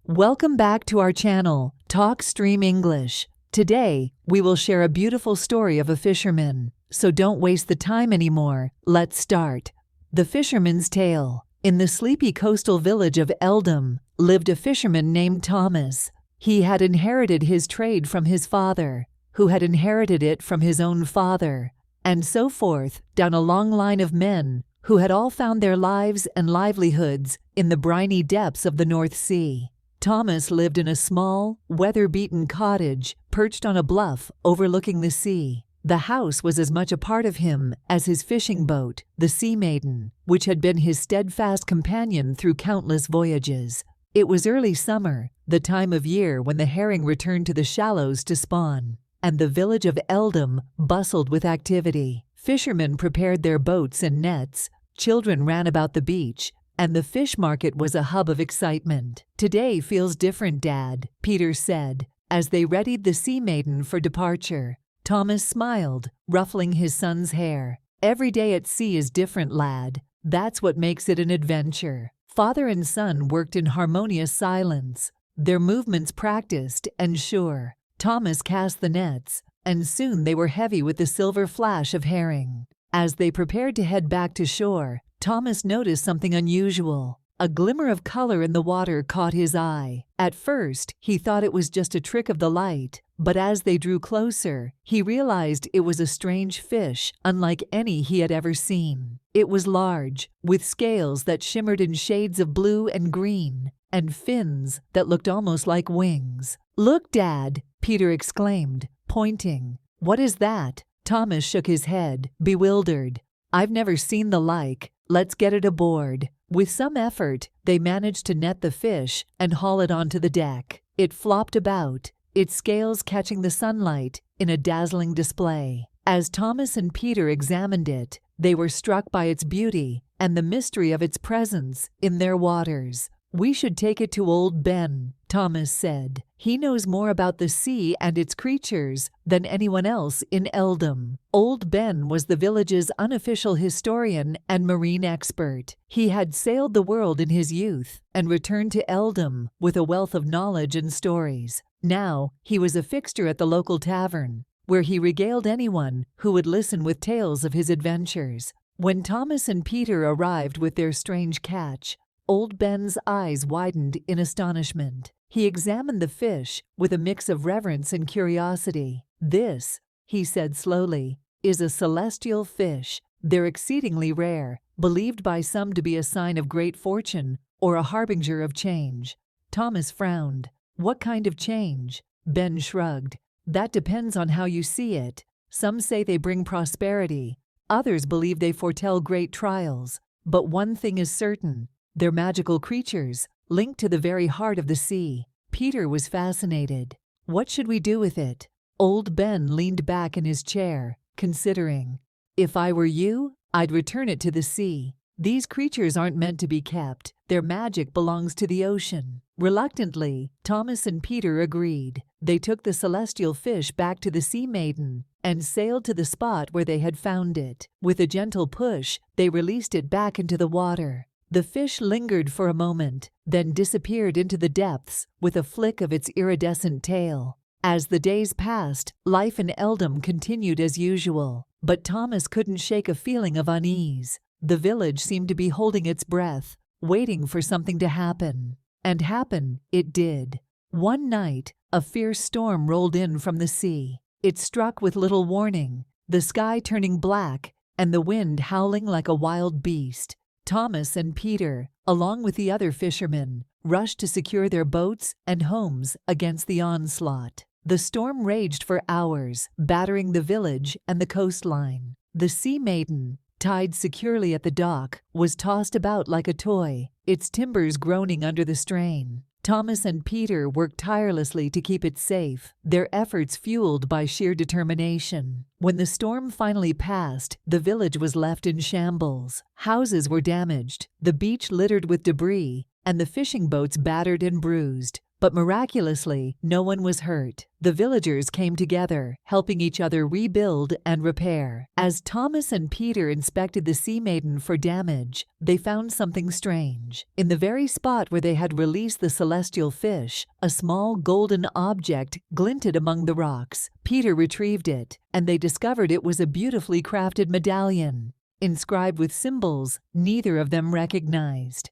Welcome back to our channel, Talk Stream English. Today, we will share a beautiful story of a fisherman. So don't waste the time anymore. Let's start. The Fisherman's Tale. In the sleepy coastal village of Eldam, lived a fisherman named Thomas. He had inherited his trade from his father, who had inherited it from his own father, and so forth, down a long line of men who had all found their lives and livelihoods in the briny depths of the North Sea. Thomas lived in a small, weather-beaten cottage perched on a bluff overlooking the sea. The house was as much a part of him as his fishing boat, the Sea Maiden, which had been his steadfast companion through countless voyages. It was early summer, the time of year when the herring returned to the shallows to spawn, and the village of Eldam bustled with activity. Fishermen prepared their boats and nets, children ran about the beach, and the fish market was a hub of excitement. "Today feels different, Dad," Peter said, as they readied the Sea Maiden for departure. Thomas smiled, ruffling his son's hair. "Every day at sea is different, lad. That's what makes it an adventure." Father and son worked in harmonious silence, their movements practiced and sure. Thomas cast the nets, and soon they were heavy with the silver flash of herring. As they prepared to head back to shore, Thomas noticed something unusual. A glimmer of color in the water caught his eye. At first, he thought it was just a trick of the light, but as they drew closer, he realized it was a strange fish unlike any he had ever seen. It was large, with scales that shimmered in shades of blue and green, and fins that looked almost like wings. "Look, Dad!" Peter exclaimed, pointing. "What is that?" Thomas shook his head, bewildered. "I've never seen the like. Let's get it aboard." With some effort, they managed to net the fish and haul it onto the deck. It flopped about, its scales catching the sunlight in a dazzling display. As Thomas and Peter examined it, they were struck by its beauty and the mystery of its presence in their waters. "We should take it to old Ben," Thomas said. "He knows more about the sea and its creatures than anyone else in Eldam." Old Ben was the village's unofficial historian and marine expert. He had sailed the world in his youth and returned to Eldam with a wealth of knowledge and stories. Now, he was a fixture at the local tavern, where he regaled anyone who would listen with tales of his adventures. When Thomas and Peter arrived with their strange catch, Old Ben's eyes widened in astonishment. He examined the fish with a mix of reverence and curiosity. "This," he said slowly, "is a celestial fish. They're exceedingly rare, believed by some to be a sign of great fortune or a harbinger of change." Thomas frowned. "What kind of change?" Ben shrugged. "That depends on how you see it. Some say they bring prosperity. Others believe they foretell great trials. But one thing is certain. They're magical creatures, linked to the very heart of the sea." Peter was fascinated. "What should we do with it?" Old Ben leaned back in his chair, considering. "If I were you, I'd return it to the sea. These creatures aren't meant to be kept. Their magic belongs to the ocean." Reluctantly, Thomas and Peter agreed. They took the celestial fish back to the Sea Maiden and sailed to the spot where they had found it. With a gentle push, they released it back into the water. The fish lingered for a moment, then disappeared into the depths with a flick of its iridescent tail. As the days passed, life in Eldam continued as usual, but Thomas couldn't shake a feeling of unease. The village seemed to be holding its breath, waiting for something to happen. And happen it did. One night, a fierce storm rolled in from the sea. It struck with little warning, the sky turning black and the wind howling like a wild beast. Thomas and Peter, along with the other fishermen, rushed to secure their boats and homes against the onslaught. The storm raged for hours, battering the village and the coastline. The Sea Maiden, tied securely at the dock, was tossed about like a toy, its timbers groaning under the strain. Thomas and Peter worked tirelessly to keep it safe, their efforts fueled by sheer determination. When the storm finally passed, the village was left in shambles. Houses were damaged, the beach littered with debris, and the fishing boats battered and bruised. But miraculously, no one was hurt. The villagers came together, helping each other rebuild and repair. As Thomas and Peter inspected the sea maiden for damage, they found something strange. In the very spot where they had released the celestial fish, a small golden object glinted among the rocks. Peter retrieved it, and they discovered it was a beautifully crafted medallion, inscribed with symbols neither of them recognized.